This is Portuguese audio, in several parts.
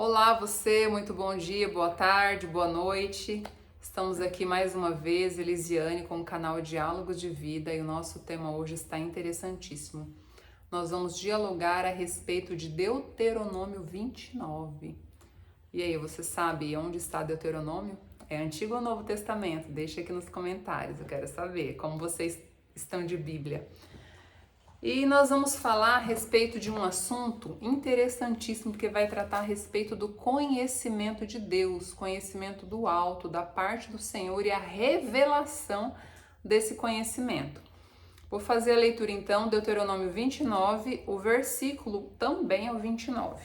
Olá, você, muito bom dia, boa tarde, boa noite. Estamos aqui mais uma vez, Elisiane, com o canal Diálogos de Vida e o nosso tema hoje está interessantíssimo. Nós vamos dialogar a respeito de Deuteronômio 29. E aí, você sabe onde está Deuteronômio? É Antigo ou Novo Testamento? Deixa aqui nos comentários, eu quero saber como vocês estão de Bíblia. E nós vamos falar a respeito de um assunto interessantíssimo, porque vai tratar a respeito do conhecimento de Deus, conhecimento do alto, da parte do Senhor e a revelação desse conhecimento. Vou fazer a leitura então, Deuteronômio 29, o versículo também é o 29.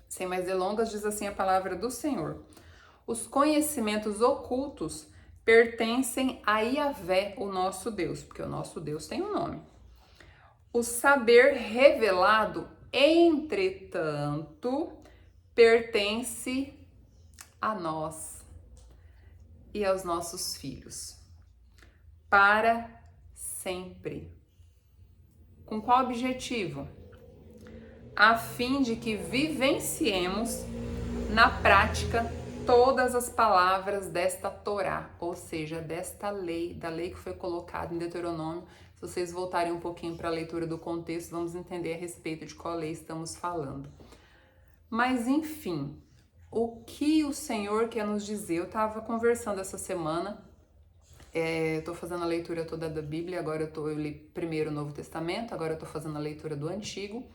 Sem mais delongas, diz assim a palavra do Senhor: os conhecimentos ocultos pertencem a Yahvé, o nosso Deus, porque o nosso Deus tem um nome. O saber revelado, entretanto, pertence a nós e aos nossos filhos, para sempre. Com qual objetivo? A fim de que vivenciemos na prática todas as palavras desta Torá, ou seja, desta lei, da lei que foi colocada em Deuteronômio. Se vocês voltarem um pouquinho para a leitura do contexto, vamos entender a respeito de qual lei estamos falando. Mas enfim, o que o Senhor quer nos dizer? Eu estava conversando essa semana, estou fazendo a leitura toda da Bíblia, agora eu li primeiro o Novo Testamento, agora eu estou fazendo a leitura do Antigo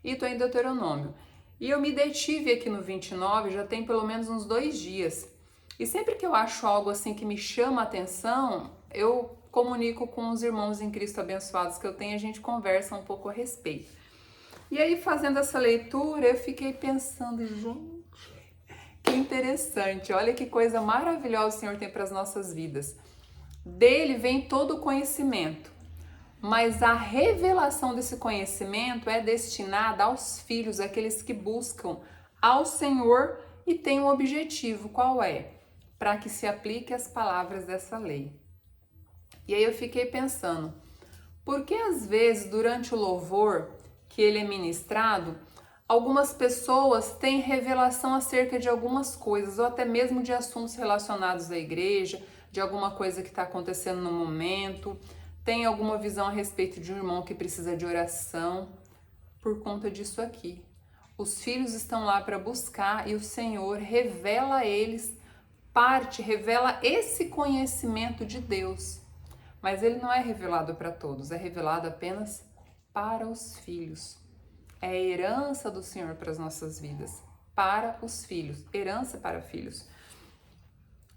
e estou em Deuteronômio. E eu me detive aqui no 29, já tem pelo menos uns 2 dias. E sempre que eu acho algo assim que me chama a atenção, eu comunico com os irmãos em Cristo abençoados que eu tenho, a gente conversa um pouco a respeito. E aí, fazendo essa leitura, eu fiquei pensando, gente, que interessante, olha que coisa maravilhosa o Senhor tem para as nossas vidas. Dele vem todo o conhecimento, mas a revelação desse conhecimento é destinada aos filhos, aqueles que buscam ao Senhor e têm um objetivo, qual é? Para que se aplique as palavras dessa lei. E aí eu fiquei pensando, por que às vezes durante o louvor que ele é ministrado, algumas pessoas têm revelação acerca de algumas coisas, ou até mesmo de assuntos relacionados à igreja, de alguma coisa que está acontecendo no momento, tem alguma visão a respeito de um irmão que precisa de oração, por conta disso aqui. Os filhos estão lá para buscar e o Senhor revela a eles revela esse conhecimento de Deus. Mas ele não é revelado para todos, é revelado apenas para os filhos. É a herança do Senhor para as nossas vidas, para os filhos, herança para filhos.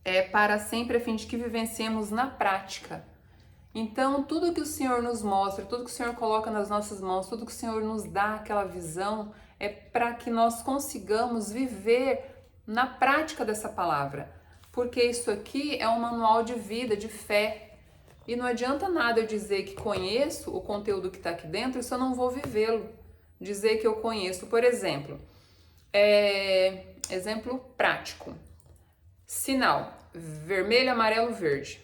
É para sempre a fim de que vivenciemos na prática. Então, tudo que o Senhor nos mostra, tudo que o Senhor coloca nas nossas mãos, tudo que o Senhor nos dá, aquela visão, é para que nós consigamos viver na prática dessa palavra. Porque isso aqui é um manual de vida, de fé. E não adianta nada eu dizer que conheço o conteúdo que está aqui dentro se eu não vou vivê-lo. Dizer que eu conheço, por exemplo, exemplo prático. Sinal, vermelho, amarelo, verde.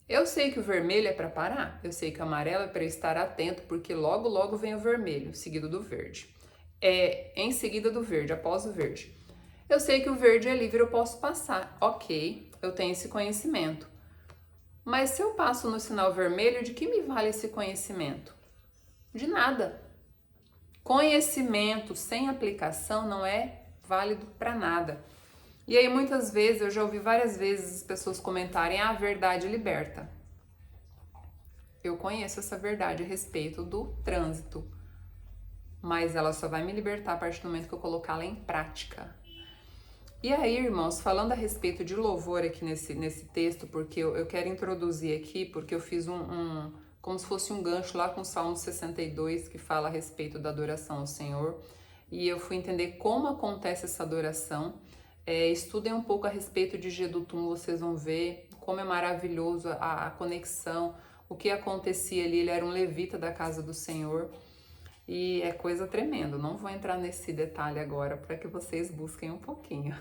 Eu sei que o vermelho é para parar, eu sei que o amarelo é para estar atento, porque logo, logo vem o vermelho, seguido do verde. Em seguida do verde, após o verde. Eu sei que o verde é livre, eu posso passar. Ok, eu tenho esse conhecimento. Mas se eu passo no sinal vermelho, de que me vale esse conhecimento? De nada. Conhecimento sem aplicação não é válido para nada. E aí muitas vezes, eu já ouvi várias vezes as pessoas comentarem, a verdade liberta. Eu conheço essa verdade a respeito do trânsito, mas ela só vai me libertar a partir do momento que eu colocá-la em prática. E aí, irmãos, falando a respeito de louvor aqui nesse texto, porque eu quero introduzir aqui, porque eu fiz como se fosse um gancho lá com o Salmo 62, que fala a respeito da adoração ao Senhor, e eu fui entender como acontece essa adoração. Estudem um pouco a respeito de Jedutum, vocês vão ver como é maravilhoso a conexão, o que acontecia ali. Ele era um levita da casa do Senhor e é coisa tremenda. Não vou entrar nesse detalhe agora para que vocês busquem um pouquinho.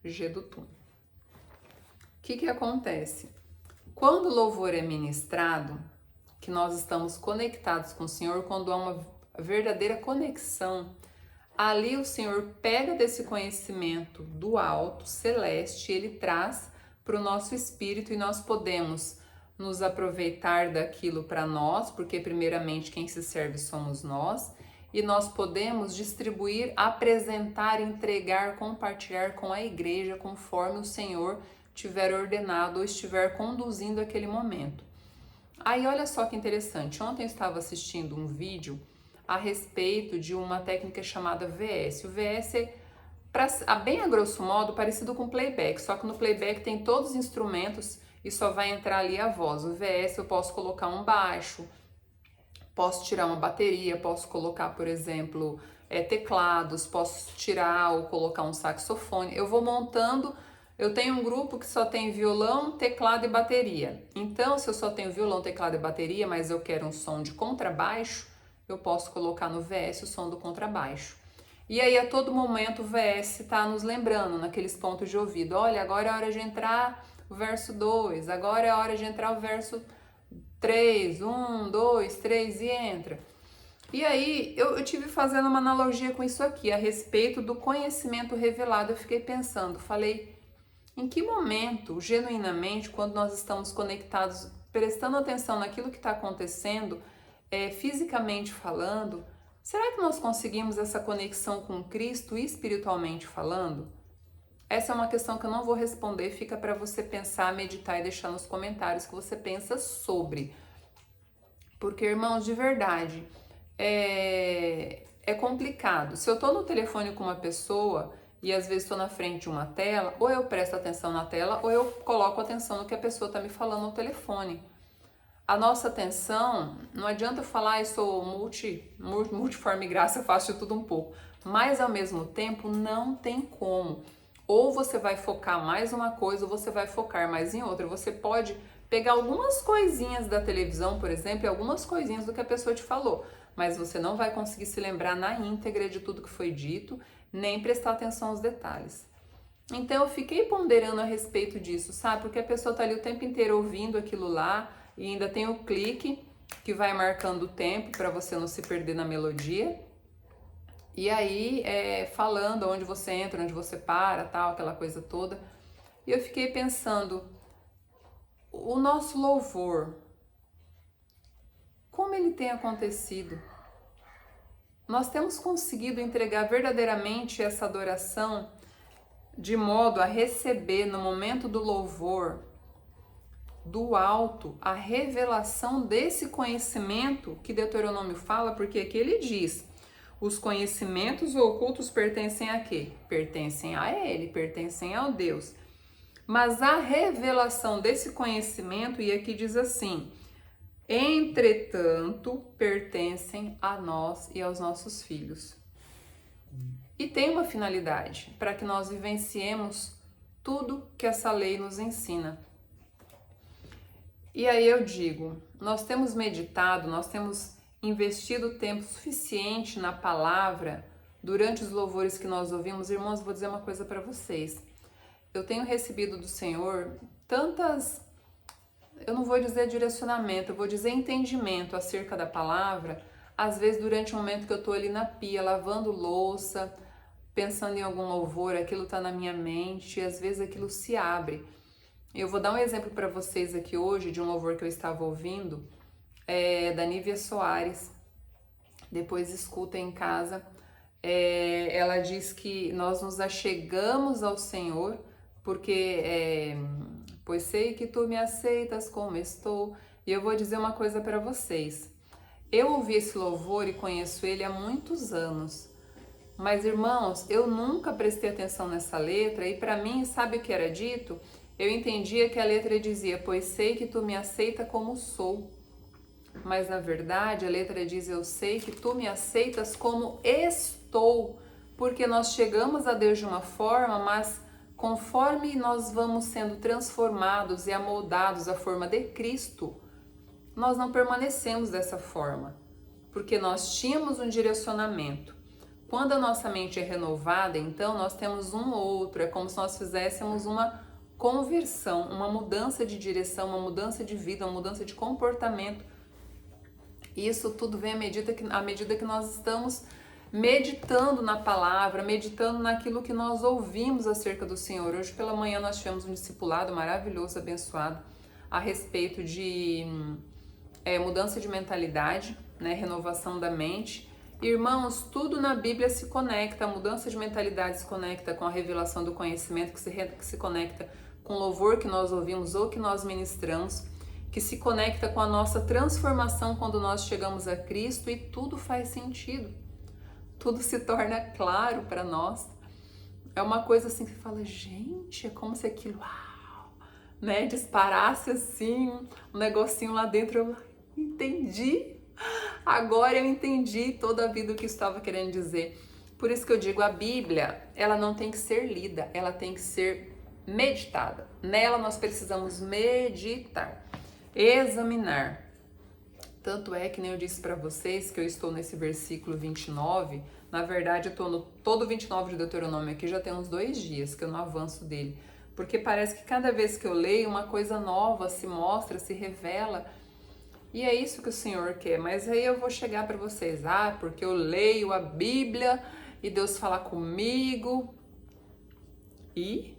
Jedutum. O que acontece? Quando o louvor é ministrado, que nós estamos conectados com o Senhor, quando há uma verdadeira conexão, ali o Senhor pega desse conhecimento do alto, celeste, ele traz para o nosso espírito e nós podemos nos aproveitar daquilo para nós, porque primeiramente quem se serve somos nós, e nós podemos distribuir, apresentar, entregar, compartilhar com a igreja conforme o Senhor tiver ordenado ou estiver conduzindo aquele momento. Aí olha só que interessante, ontem eu estava assistindo um vídeo a respeito de uma técnica chamada VS. O VS é, bem a grosso modo, parecido com playback, só que no playback tem todos os instrumentos e só vai entrar ali a voz. O VS eu posso colocar um baixo, posso tirar uma bateria, posso colocar, por exemplo, teclados, posso tirar ou colocar um saxofone. Eu vou montando, eu tenho um grupo que só tem violão, teclado e bateria. Então, se eu só tenho violão, teclado e bateria, mas eu quero um som de contrabaixo, eu posso colocar no VS o som do contrabaixo. E aí, a todo momento, o VS está nos lembrando, naqueles pontos de ouvido. Olha, agora é a hora de entrar o verso 2, agora é a hora de entrar o verso 3, 1, 2, 3 e entra. E aí, eu tive fazendo uma analogia com isso aqui, a respeito do conhecimento revelado. Eu fiquei pensando, falei, em que momento, genuinamente, quando nós estamos conectados, prestando atenção naquilo que está acontecendo, fisicamente falando, será que nós conseguimos essa conexão com Cristo espiritualmente falando? Essa é uma questão que eu não vou responder, fica para você pensar, meditar e deixar nos comentários o que você pensa sobre. Porque, irmãos, de verdade, é complicado. Se eu estou no telefone com uma pessoa e às vezes estou na frente de uma tela, ou eu presto atenção na tela ou eu coloco atenção no que a pessoa está me falando no telefone. A nossa atenção, não adianta eu falar, eu sou multiforme graça, eu faço de tudo um pouco, mas ao mesmo tempo não tem como. Ou você vai focar mais uma coisa ou você vai focar mais em outra. Você pode pegar algumas coisinhas da televisão, por exemplo, e algumas coisinhas do que a pessoa te falou, mas você não vai conseguir se lembrar na íntegra de tudo que foi dito, nem prestar atenção aos detalhes. Então eu fiquei ponderando a respeito disso, sabe? Porque a pessoa tá ali o tempo inteiro ouvindo aquilo lá e ainda tem o clique que vai marcando o tempo para você não se perder na melodia. E aí, falando onde você entra, onde você para, tal, aquela coisa toda. E eu fiquei pensando, o nosso louvor, como ele tem acontecido? Nós temos conseguido entregar verdadeiramente essa adoração de modo a receber no momento do louvor, do alto, a revelação desse conhecimento que Deuteronômio fala, porque aqui ele diz, os conhecimentos ocultos pertencem a quê? Pertencem a ele, pertencem ao Deus. Mas a revelação desse conhecimento, e aqui diz assim, entretanto, pertencem a nós e aos nossos filhos. E tem uma finalidade, para que nós vivenciemos tudo que essa lei nos ensina. E aí eu digo, nós temos meditado, nós temos investido tempo suficiente na palavra durante os louvores que nós ouvimos. Irmãos, vou dizer uma coisa para vocês. Eu tenho recebido do Senhor tantas, eu não vou dizer direcionamento, eu vou dizer entendimento acerca da palavra, às vezes durante um momento que eu tô ali na pia, lavando louça, pensando em algum louvor, aquilo tá na minha mente, e às vezes aquilo se abre. Eu vou dar um exemplo para vocês aqui hoje de um louvor que eu estava ouvindo, da Nívia Soares, depois escutem em casa. Ela diz que nós nos achegamos ao Senhor, porque pois sei que tu me aceitas como estou. E eu vou dizer uma coisa para vocês, eu ouvi esse louvor e conheço ele há muitos anos, mas irmãos, eu nunca prestei atenção nessa letra, e para mim, sabe o que era dito? Eu entendia que a letra dizia, pois sei que tu me aceita como sou. Mas na verdade a letra diz, eu sei que tu me aceitas como estou, porque nós chegamos a Deus de uma forma, mas conforme nós vamos sendo transformados e amoldados à forma de Cristo, nós não permanecemos dessa forma, porque nós tínhamos um direcionamento. Quando a nossa mente é renovada, então nós temos um outro, é como se nós fizéssemos uma conversão, uma mudança de direção, uma mudança de vida, uma mudança de comportamento. Isso tudo vem à medida que nós estamos meditando na palavra, meditando naquilo que nós ouvimos acerca do Senhor. Hoje pela manhã nós tivemos um discipulado maravilhoso, abençoado, a respeito de mudança de mentalidade, né, renovação da mente. Irmãos, tudo na Bíblia se conecta, a mudança de mentalidade se conecta com a revelação do conhecimento, que se conecta com o louvor que nós ouvimos ou que nós ministramos, que se conecta com a nossa transformação quando nós chegamos a Cristo, e tudo faz sentido. Tudo se torna claro para nós. É uma coisa assim que você fala, gente, é como se aquilo, uau, né, disparasse assim, um negocinho lá dentro. Eu entendi, agora eu entendi toda a vida o que estava querendo dizer. Por isso que eu digo, a Bíblia, ela não tem que ser lida, ela tem que ser meditada. Nela nós precisamos meditar, examinar. Tanto é que nem eu disse para vocês que eu estou nesse versículo 29, na verdade eu estou no todo 29 de Deuteronômio aqui, já tem uns 2 dias que eu não avanço dele, porque parece que cada vez que eu leio uma coisa nova se mostra, se revela, e é isso que o Senhor quer. Mas aí eu vou chegar para vocês, porque eu leio a Bíblia e Deus fala comigo, e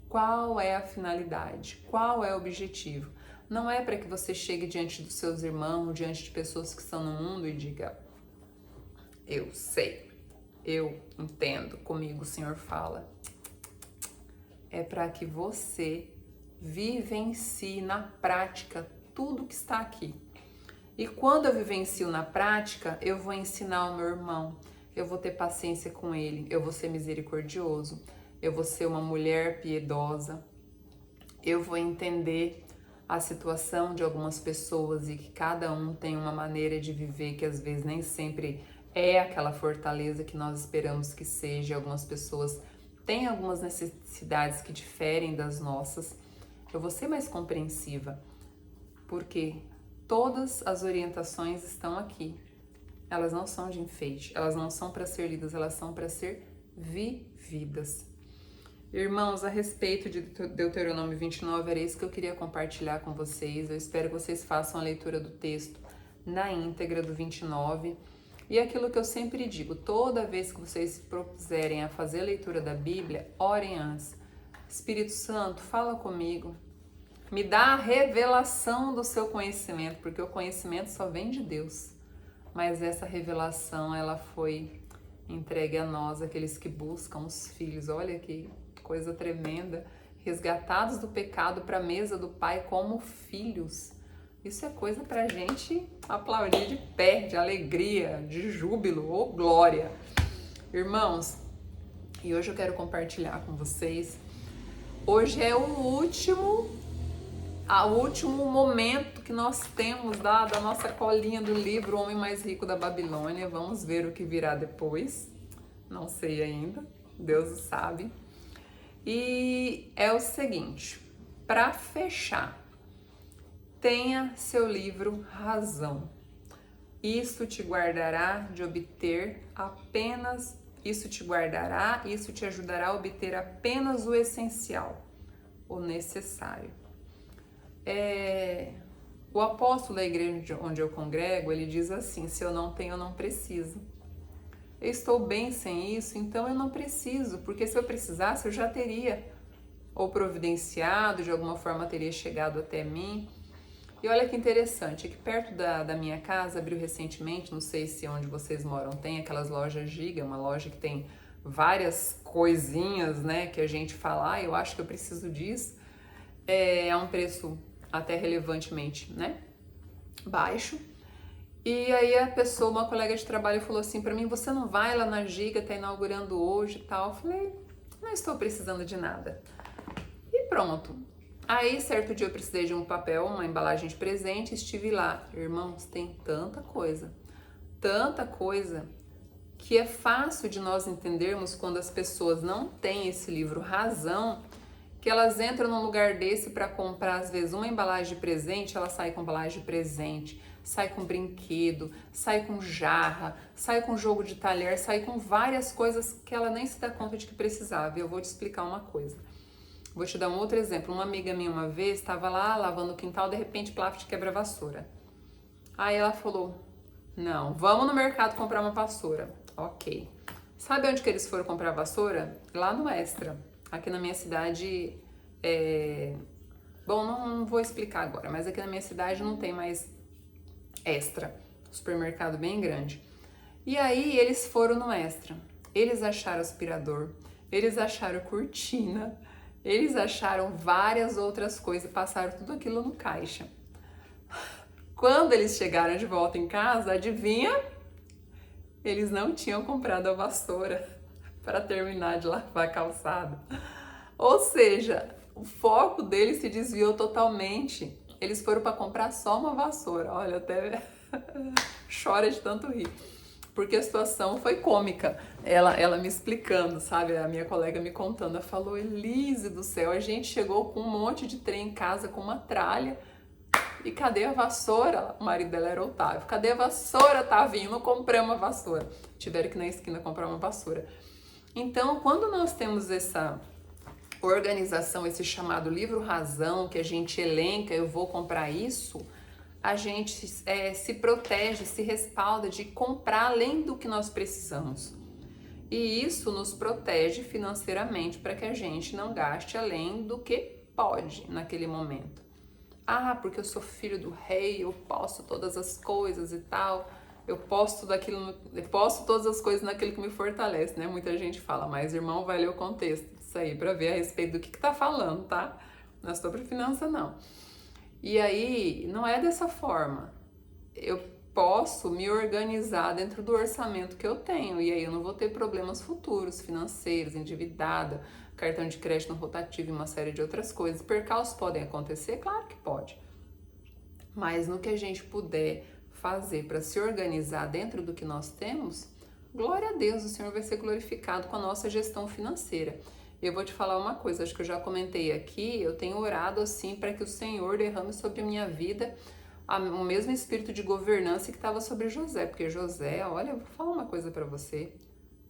qual é a finalidade? Qual é o objetivo? Não é para que você chegue diante dos seus irmãos, diante de pessoas que estão no mundo e diga, eu sei, eu entendo, comigo o Senhor fala. É para que você vivencie na prática tudo que está aqui. E quando eu vivencio na prática, eu vou ensinar o meu irmão, eu vou ter paciência com ele, eu vou ser misericordioso, eu vou ser uma mulher piedosa, eu vou entender a situação de algumas pessoas e que cada um tem uma maneira de viver que às vezes nem sempre é aquela fortaleza que nós esperamos que seja. Algumas pessoas têm algumas necessidades que diferem das nossas. Eu vou ser mais compreensiva, porque todas as orientações estão aqui. Elas não são de enfeite, elas não são para ser lidas, elas são para ser vividas. Irmãos, a respeito de Deuteronômio 29, era isso que eu queria compartilhar com vocês. Eu espero que vocês façam a leitura do texto na íntegra do 29. E aquilo que eu sempre digo, toda vez que vocês se propuserem a fazer a leitura da Bíblia, orem antes. Espírito Santo, fala comigo. Me dá a revelação do seu conhecimento, porque o conhecimento só vem de Deus. Mas essa revelação, ela foi entregue a nós, aqueles que buscam os filhos. Olha que coisa tremenda, resgatados do pecado para a mesa do Pai como filhos. Isso é coisa para a gente aplaudir de pé, de alegria, de júbilo ou glória. Irmãos, e hoje eu quero compartilhar com vocês, hoje é o último momento que nós temos da nossa colinha do livro O Homem Mais Rico da Babilônia. Vamos ver o que virá depois, não sei ainda, Deus o sabe. E é o seguinte, para fechar, tenha seu livro Razão. Isso te guardará de obter apenas, isso te ajudará a obter apenas o essencial, o necessário. O apóstolo da igreja onde eu congrego, ele diz assim, se eu não tenho, eu não preciso. Eu estou bem sem isso, então eu não preciso, porque se eu precisasse, eu já teria ou providenciado, de alguma forma teria chegado até mim. E olha que interessante, aqui perto da minha casa, abriu recentemente, não sei se onde vocês moram tem aquelas lojas Giga, uma loja que tem várias coisinhas, né, que a gente fala, eu acho que eu preciso disso. É um preço até relevantemente, né, baixo. E aí a pessoa, uma colega de trabalho, falou assim para mim, você não vai lá na Giga, tá inaugurando hoje e tal? Eu falei, não estou precisando de nada. E pronto. Aí, certo dia eu precisei de um papel, uma embalagem de presente, estive lá. Irmãos, tem tanta coisa que é fácil de nós entendermos quando as pessoas não têm esse livro Razão, que elas entram num lugar desse para comprar, às vezes, uma embalagem de presente, ela sai com embalagem de presente, sai com brinquedo, sai com jarra, sai com jogo de talher, sai com várias coisas que ela nem se dá conta de que precisava. E eu vou te explicar uma coisa. Vou te dar um outro exemplo. Uma amiga minha uma vez estava lá lavando o quintal, de repente, plaf, de quebra-vassoura. Aí ela falou, Não, vamos no mercado comprar uma vassoura. Ok. Sabe onde que eles foram comprar vassoura? Lá no Extra. Aqui na minha cidade, bom, não vou explicar agora, mas aqui na minha cidade não tem mais Extra. Supermercado bem grande. E aí eles foram no Extra. Eles acharam aspirador, eles acharam cortina, eles acharam várias outras coisas, passaram tudo aquilo no caixa. Quando eles chegaram de volta em casa, adivinha? Eles não tinham comprado a vassoura para terminar de lavar a calçada. Ou seja, o foco deles se desviou totalmente. Eles foram para comprar só uma vassoura. Olha, até chora de tanto rir. Porque a situação foi cômica. Ela me explicando, sabe? A minha colega me contando. Ela falou, Elise do céu, a gente chegou com um monte de trem em casa, com uma tralha. E cadê a vassoura? O marido dela era Otávio. Cadê a vassoura, Tavinho? Não compramos a vassoura. Tiveram que ir na esquina comprar uma vassoura. Então, quando nós temos essa organização, esse chamado livro razão, que a gente elenca, eu vou comprar isso, a gente se protege, se respalda de comprar além do que nós precisamos. E isso nos protege financeiramente para que a gente não gaste além do que pode naquele momento. Ah, porque eu sou filho do rei, eu posso todas as coisas e tal. Eu posso todas as coisas naquilo que me fortalece, né? Muita gente fala, mas irmão, vai ler o contexto disso aí para ver a respeito do que tá falando, tá? Não é sobre finança, não. E aí, não é dessa forma. Eu posso me organizar dentro do orçamento que eu tenho, e aí eu não vou ter problemas futuros, financeiros, endividada, cartão de crédito não rotativo e uma série de outras coisas. Percalços podem acontecer? Claro que pode. Mas no que a gente puder fazer para se organizar dentro do que nós temos, glória a Deus, o Senhor vai ser glorificado com a nossa gestão financeira. Eu vou te falar uma coisa, acho que eu já comentei aqui, eu tenho orado assim para que o Senhor derrame sobre a minha vida o mesmo espírito de governança que estava sobre José, porque José, olha, eu vou falar uma coisa para você,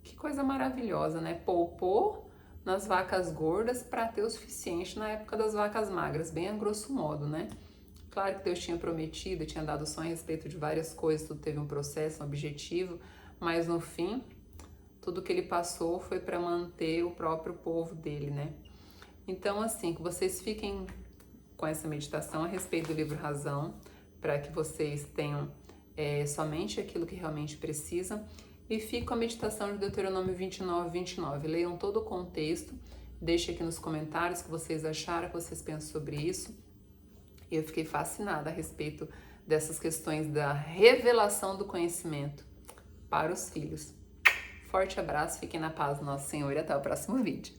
que coisa maravilhosa, né? Poupou nas vacas gordas para ter o suficiente na época das vacas magras, bem a grosso modo, né? Claro que Deus tinha prometido, tinha dado sonho a respeito de várias coisas, tudo teve um processo, um objetivo, mas no fim, tudo que ele passou foi para manter o próprio povo dele, né? Então, assim, que vocês fiquem com essa meditação a respeito do livro Razão, para que vocês tenham somente aquilo que realmente precisam. E fica a meditação de Deuteronômio 29:29. Leiam todo o contexto, deixem aqui nos comentários o que vocês acharam, o que vocês pensam sobre isso. Eu fiquei fascinada a respeito dessas questões da revelação do conhecimento para os filhos. Forte abraço, fiquem na paz do nosso Senhor e até o próximo vídeo.